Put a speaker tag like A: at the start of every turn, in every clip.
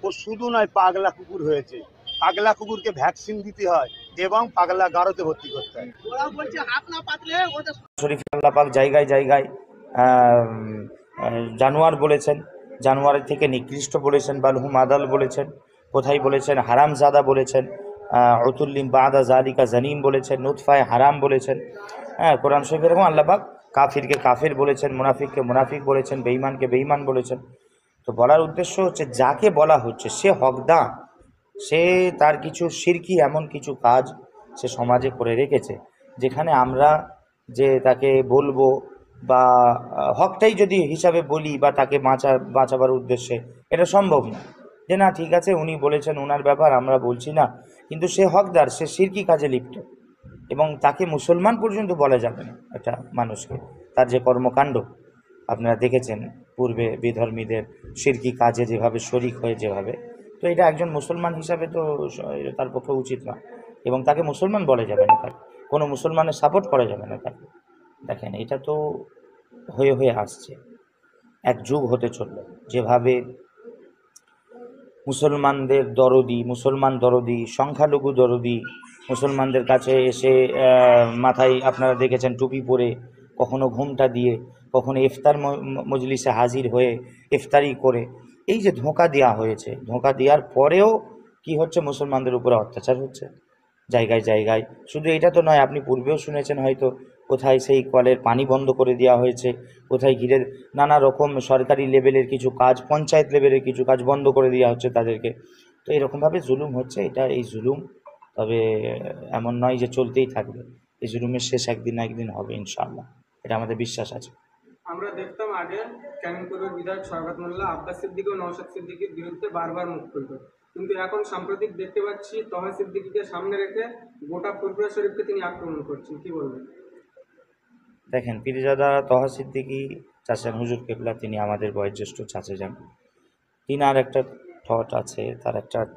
A: ও শুধু নয়, পাগলা কুকুর হয়েছে। পাগলা কুকুরকে ভ্যাকসিন দিতে হয় এবং পাগলা গারোতে ভর্তি করতে হয়।
B: শরীফ আল্লাহ পাক জায়গায় জায়গায় জানোয়ার বলেছেন, জানোয়ারের থেকে নিকৃষ্ট বলেছেন, বালহুম আদাল বলেছেন, কোথায় বলেছেন হারামজাদা বলেছেন, উতুল্লিম বাদা জালিকা জানিম বলেছেন, নুতফায় হারাম বলেছেন। হ্যাঁ, কোরআন শরীফ এরকম আল্লাহ পাক কাফিরকে কাফির বলেছেন, মুনাফিককে মুনাফিক বলেছেন, বেঈমানকে বেঈমান বলেছেন। তো বলার উদ্দেশ্য হচ্ছে যাকে বলা হচ্ছে সে হকদার, সে তার কিছু শিরকি এমন কিছু কাজ সে সমাজে করে রেখেছে, যেখানে আমরা যে তাকে বলবো বা হকটাই যদি হিসাবে বলি বা তাকে বাঁচাবার উদ্দেশ্যে, এটা সম্ভব না। যে না ঠিক আছে উনি বলেছেন ওনার ব্যাপার, আমরা বলছি না, কিন্তু সে হকদার, সে শিরকি কাজে লিপ্ত, এবং তাকে মুসলমান পর্যন্ত বলা যাবে না একটা মানুষকে। তার যে কর্মকাণ্ড আপনারা দেখেছেন পূর্বে, বিধর্মীদের শিরকি কাজে যেভাবে শরিক হয়ে যেভাবে, তো এটা একজন মুসলমান হিসাবে তো তার পক্ষে উচিত নয়, এবং তাকে মুসলমান বলা যাবে না, তাকে কোনো মুসলমানের সাপোর্ট করা যাবে না তাকে। দেখেন এটা তো হয়ে হয়ে আসছে, এক যুগ হতে চলল যেভাবে মুসলমানদের দরদি, মুসলমান দরদি, সংখ্যালঘু দরদি, মুসলমানদের কাছে এসে মাথায় আপনারা দেখেছেন টুপি পরে, কখনো ঘুমটা দিয়ে, কখনো ইফতার মজলিসে হাজির হয়ে ইফতারি করে, এই যে ধোঁকা দেওয়া হয়েছে, ধোঁকা দেওয়ার পরেও কি হচ্ছে, মুসলমানদের উপরে অত্যাচার হচ্ছে জায়গায় জায়গায়। শুধু এটা তো নয়, আপনি পূর্বেও শুনেছেন হয়তো, কোথায় সেই কলের পানি বন্ধ করে দেওয়া হয়েছে, কোথায় ঘিরে নানা রকম সরকারি লেভেলের কিছু কাজ, পঞ্চায়েত লেভেলের কিছু কাজ বন্ধ করে দেওয়া হচ্ছে তাদেরকে। তো এরকমভাবে জুলুম হচ্ছে, এটা এই জুলুম তবে এমন নয় যে চলতেই থাকবে, এই জুলুমের শেষ একদিন না একদিন হবে ইনশাআল্লাহ, এটা আমাদের বিশ্বাস আছে।
C: আমরা দেখতাম আগে ক্যানিংপুরের বিধায়ক শওকত মোল্লা আব্বাস সিদ্দিকী ও নওশাদ সিদ্দিকীর বিরুদ্ধে বারবার মুখ খুলত, কিন্তু এখন সাম্প্রতিক দেখতে পাচ্ছি তহা সিদ্দিকীকে সামনে রেখে গোটা ফুরফুরা শরীফকে তিনি আক্রমণ করছেন, কি বলবেন?
B: দেখেন, পীরজাদা তহা সিদ্দিকী চাচা হুজুর কেবলা, তিনি আমাদের বয়োজ্যেষ্ঠ চাচা যান, তিনার একটা থট আছে,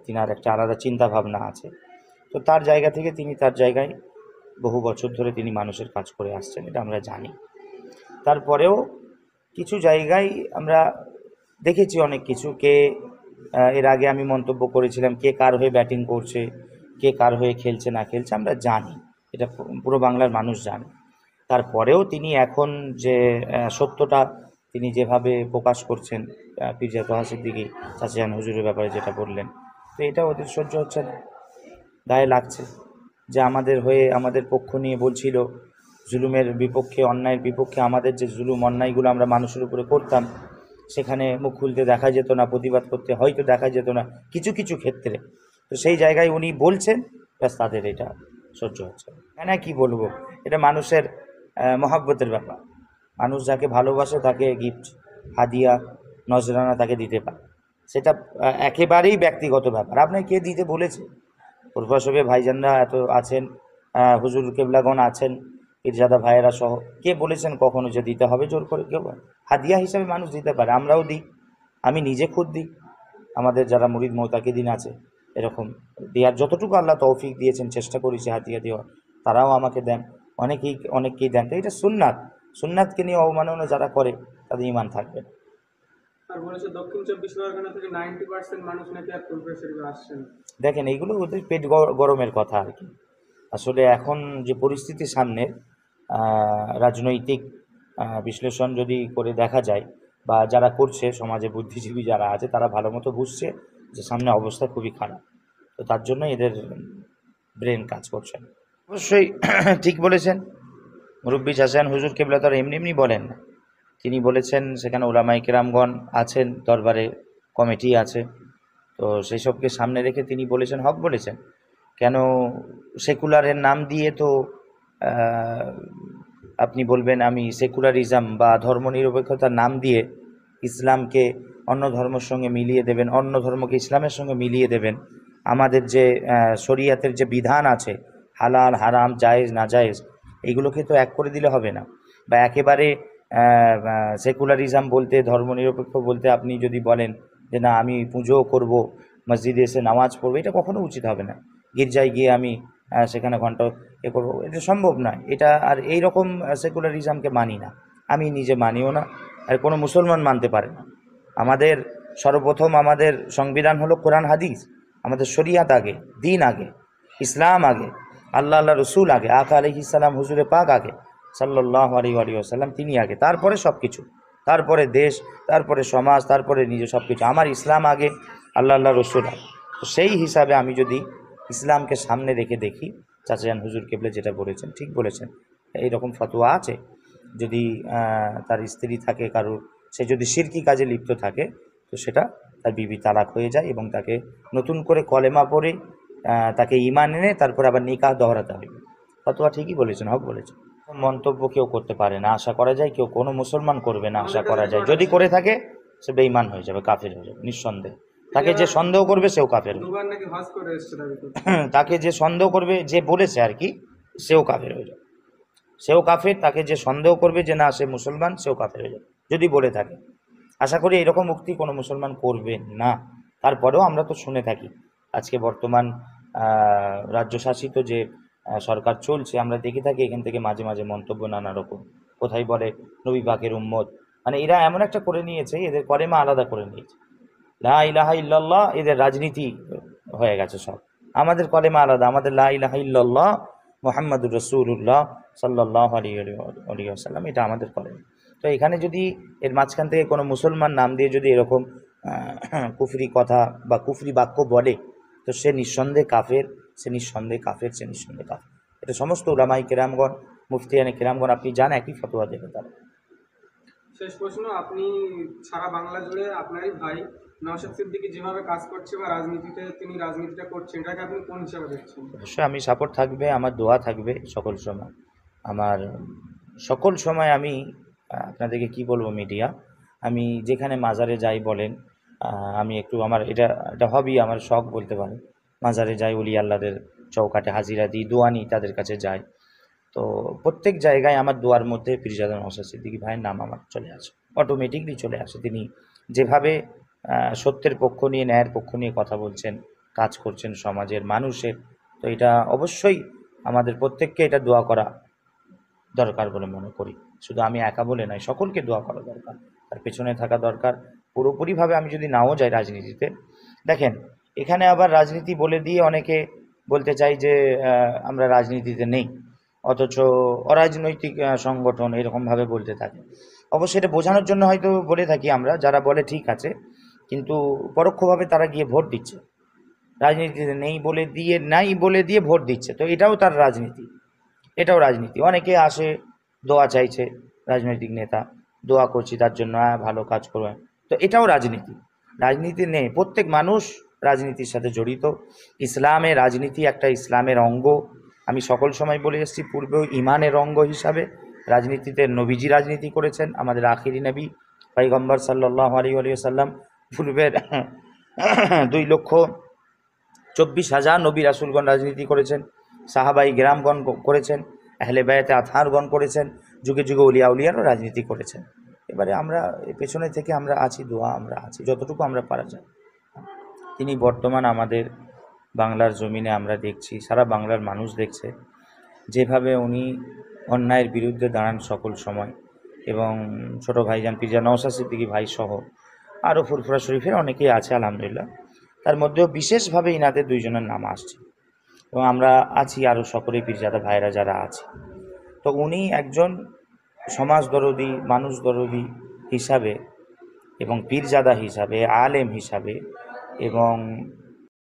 B: তিনার একটা আলাদা চিন্তা ভাবনা আছে। তো তার জায়গা থেকে তিনি তার জায়গায় বহু বছর ধরে তিনি মানুষের কাজ করে আসছেন, এটা আমরা জানি। তারপরেও কিছু জায়গায় আমরা দেখেছি অনেক কিছু, কে এর আগে আমি মন্তব্য করেছিলাম কে কার হয়ে ব্যাটিং করছে, কে কার হয়ে খেলছে না খেলছে, আমরা জানি, এটা পুরো বাংলার মানুষ জানে। তারপরেও তিনি এখন যে সত্যটা তিনি যেভাবে প্রকাশ করছেন, পীরজাদা তহা সিদ্দিকী চাচা হুজুরের ব্যাপারে যেটা বললেন, তো এটা ওদের সহ্য হচ্ছে না, গায়ে লাগছে যে আমাদের হয়ে আমাদের পক্ষ নিয়ে বলছিল, জুলুমের বিপক্ষে, অন্যায়ের বিপক্ষে, আমাদের যে জুলুম অন্যায়গুলো আমরা মানুষের উপরে করতাম সেখানে মুখ খুলতে দেখা যেত না, প্রতিবাদ করতে হয়তো দেখা যেত না কিছু কিছু ক্ষেত্রে। তো সেই জায়গায় উনি বলছেন, ব্যাস তাদের এটা সহ্য হচ্ছে না। হ্যাঁ, কী বলবো, এটা মানুষের মহাব্বতের ব্যাপার, মানুষ যাকে ভালোবাসে তাকে গিফট, হাদিয়া, নজরানা তাকে দিতে পারে, সেটা একেবারেই ব্যক্তিগত ব্যাপার। আপনাকে কে দিতে বলেছে? পূর্বশবে ভাইজানরা এত আছেন, হুজুর কেবলাগণ আছেন, পীরজাদা ভাইয়েরা সহ, কে বলেছেন কখনো যে দিতে হবে জোর করে? কেউ। হাদিয়া হিসাবে মানুষ দিতে পারে, আমরাও দিই, আমি নিজে খুদ দিই, আমাদের যারা মুরিদ মোতাকিদিন আছে এরকম দেওয়ার যতটুকু আল্লাহ তৌফিক দিয়েছেন চেষ্টা করেছি হাদিয়া দেওয়ার, তারাও আমাকে দেন, অনেকেই দেন। তো এটা সুন্নাত, সুন্নাতকে নিয়ে অবমাননা যারা করে তাদের ঈমান থাকবে।
C: আর বলেছে দক্ষিণ 24 পরগনা থেকে 90% মানুষ নাকি আর ফুরফুরা শরীফে আসছেন।
B: দেখেন, এইগুলো ওদের পেট গরমের কথা আর কি। আসলে এখন যে পরিস্থিতি সামনে, রাজনৈতিক বিশ্লেষণ যদি করে দেখা যায়, বা যারা করছে সমাজে বুদ্ধিজীবী যারা আছে তারা ভালো মতো বুঝছে যে সামনে অবস্থা খুবই খারাপ, তো তার জন্য এদের ব্রেন কাজ করছে না। অবশ্যই ঠিক বলেছেন মুরব্বী চাচান হুজুর কেবলা, তো আর এমনি এমনি বলেন না, তিনি বলেছেন সেখানে ওলামায়ে কেরামগণ আছেন, দরবারে কমিটি আছে, তো সেই সবকে সামনে রেখে তিনি বলেছেন, হক বলেছেন। কেন সেকুলারের নাম দিয়ে তো আপনি বলবেন আমি সেকুলারিজম বা ধর্মনিরপেক্ষতার নাম দিয়ে ইসলামকে অন্য ধর্মের সঙ্গে মিলিয়ে দেবেন, অন্য ধর্মকে ইসলামের সঙ্গে মিলিয়ে দেবেন। আমাদের যে শরিয়াতের যে বিধান আছে, হালাল হারাম জায়েজ নাজায়েজ, এগুলোকে তো এক করে দিলে হবে না। বা একেবারে সেকুলারিজম বলতে, ধর্মনিরপেক্ষ বলতে আপনি যদি বলেন যে না আমি পুজো করব, মসজিদে এসে নামাজ পড়বো, এটা কখনো উচিত হবে না। গির্জায় গিয়ে আমি সেখানে ঘন্টা করবো, এটা সম্ভব নয়। এটা আর এই রকম সেকুলারিজমকে মানি না, আমি নিজে মানিও না, আর কোনো মুসলমান মানতে পারে না। আমাদের সর্বপ্রথম আমাদের সংবিধান হলো কোরআন হাদিস, আমাদের শরিয়াত আগে, দিন আগে, ইসলাম আগে, আল্লাহ আল্লাহ রসুল আগে, আকা আলাইহিস সালাম হুজুরে পাক আগে, সাল্লাল্লাহু আলাইহি ওয়াসাল্লাম তিনি আগে, তারপরে সব কিছু, তারপরে দেশ, তারপরে সমাজ, তারপরে নিজে সব কিছু। আমার ইসলাম আগে, আল্লাহ আল্লাহ রসুল আগে। তো সেই হিসাবে আমি যদি ইসলামকে সামনে রেখে দেখি, চাচাজান হুজুর কেবলে যেটা বলেছেন ঠিক বলেছেন। এইরকম ফতোয়া আছে, যদি তার স্ত্রী থাকে কারুর, সে যদি শিরকি কাজে লিপ্ত থাকে, তো সেটা তার বিবি তালাক হয়ে যায় এবং তাকে নতুন করে কলেমা পড়ে তাকে ঈমান এনে তারপর আবার নিকাহ দহরাতে হবে। ফতোয়া ঠিকই বলেছেন, হক বলেছেন। মন্তব্য কেউ করতে পারে না, আশা করা যায় কেউ কোনো মুসলমান করবে না, আশা করা যায়। যদি করে থাকে সে বেঈমান হয়ে যাবে, কাফের হয়ে যাবে নিঃসন্দেহে। তাকে যে সন্দেহ করবে সেও কাফের হবে।
C: দুবার নাকি হজ করে এসেছে দাবি করছে।
B: তাকে যে সন্দেহ করবে, যে বলেছে আর কি, সেও কাফের হয়ে যাবে, সেও কাফের। তাকে যে সন্দেহ করবে যে না সে মুসলমান, সেও কাফের হয়ে যাবে যদি বলে থাকে। আশা করি এরকম মুক্তি কোনো মুসলমান করবে না। তারপরেও আমরা তো শুনে থাকি, আজকে বর্তমান রাজ্যশাসিত যে সরকার চলছে, আমরা দেখে থাকি এখান থেকে মাঝে মাঝে মন্তব্য নানা রকম। কোথায় বলে নবী পাকের উম্মত, মানে এরা এমন একটা করে নিয়েছে, এদের কলেমা আলাদা করে নিয়েছে, লা ইলাহা ইল্লাল্লাহ এদের রাজনীতি হয়ে গেছে সব। আমাদের কলেমা আলাদা, আমাদের লা ইলাহা ইল্লাল্লাহ মুহাম্মাদুর রাসূলুল্লাহ সাল্লাল্লাহু আলাইহি ওয়াসাল্লাম, এটা আমাদের কলেমা। তো এখানে যদি এর মাঝখান থেকে কোনো মুসলমান নাম দিয়ে যদি এরকম কুফরি কথা বা কুফরি বাক্য বলে, তো সে নিঃসন্দেহে কাফের, সে নিঃসন্দেহে কাফের, সে নিঃসন্দেহে কাফের। এটা সমস্ত উলামায়ে কেরামগণ, মুফতিয়ানে কেরামগণ আপনি জান একই ফতোয়া দেবে তারা।
C: শেষ প্রশ্ন, আপনি সারা বাংলা জুড়ে আপনারই ভাই নওশাদ সিদ্দিকী যেভাবে কাজ করছে বা তিনি রাজনীতিটা করছেন, এটাকে আপনি কোন হিসাবে দেখছেন?
B: অবশ্যই আমি সাপোর্ট থাকবে, আমার দোয়া থাকবে সকল সময়। আমার সকল সময় আমি আপনাদেরকে কি বলবো, মিডিয়া, আমি যেখানে মাজারে যাই বলেন, আমি একটু আমার এটা হবি, আমার শখ বলতে পারেন। মাজারে যাই, ওলি আল্লাহদের চৌকাটে হাজিরা দিই, দোয়া নিই, তাদের কাছে যাই। তো প্রত্যেক জায়গায় আমার দোয়ার মধ্যে পীরজাদা নওশাদ সিদ্দিকী ভাইয়ের নাম আমার চলে আসে, অটোমেটিকলি চলে আসে। তিনি যেভাবে সত্যের পক্ষ নিয়ে, ন্যায়ের পক্ষ নিয়ে কথা বলছেন, কাজ করছেন সমাজের মানুষের, তো এটা অবশ্যই আমাদের প্রত্যেককে এটা দোয়া করা দরকার বলে মনে করি। শুধু আমি একা বলে নয়, সকলকে দোয়া করা দরকার, তার পেছনে থাকা দরকার। পুরোপুরিভাবে আমি যদি নাও যাই রাজনীতিতে, দেখেন এখানে আবার রাজনীতি বলে দিয়ে অনেকে বলতে চাই যে আমরা রাজনীতিতে নেই, অথচ অরাজনৈতিক সংগঠন এরকমভাবে বলতে থাকে। অবশ্যই এটা বোঝানোর জন্য হয়তো বলে থাকি আমরা, যারা বলে ঠিক আছে, কিন্তু পরোক্ষভাবে তারা গিয়ে ভোট দিচ্ছে, রাজনীতিতে নেই বলে দিয়ে ভোট দিচ্ছে। তো এটাও তার রাজনীতি, এটাও রাজনীতি। অনেকে আসে দোয়া চাইছে, রাজনৈতিক নেতা দোয়া করছি তার জন্য, ভালো কাজ করবেন, তো এটাও রাজনীতি। রাজনীতি নেই, প্রত্যেক মানুষ রাজনীতির সাথে জড়িত। ইসলামে রাজনীতি একটা ইসলামের অঙ্গ। আমি সকল সময় বলে এসেছি, পূর্বেও ইমানের অঙ্গ হিসাবে রাজনীতিতে নবীজি রাজনীতি করেছেন, আমাদের আখিরি নবী পয়গম্বর সাল্লাল্লাহু আলাইহি ওয়াসাল্লাম। পূর্বের 2,24,000 নবী রাসূলগণ রাজনীতি করেছেন, সাহাবাই গ্রামগণ করেছেন, আহলে বায়াতে আতহারগণ করেছেন, যুগে যুগে উলিয়ারও রাজনীতি করেছেন। এবারে আমরা পেছনে থেকে আমরা আছি, দোয়া আমরা আছি যতটুকু আমরা পারা যায়। তিনি বর্তমান আমাদের বাংলার জমিনে আমরা দেখছি, সারা বাংলার মানুষ দেখছে, যেভাবে উনি অন্যায়ের বিরুদ্ধে দাঁড়ান সকল সময়। এবং ছোটো ভাইজান পীরজাদা নওশাদ সিদ্দিকী ভাই সহ আরও ফুরফুরা শরীফের অনেকেই আছে আলহামদুলিল্লাহ, তার মধ্যেও বিশেষভাবে ইনাদের দুইজনের নাম আসছে। এবং আমরা আছি আরও সকলেই পীরজাদা ভাইরা যারা আছে। তো উনি একজন সমাজ দরদি, মানুষ দরদি হিসাবে এবং পীরজাদা হিসাবে, আলেম হিসাবে এবং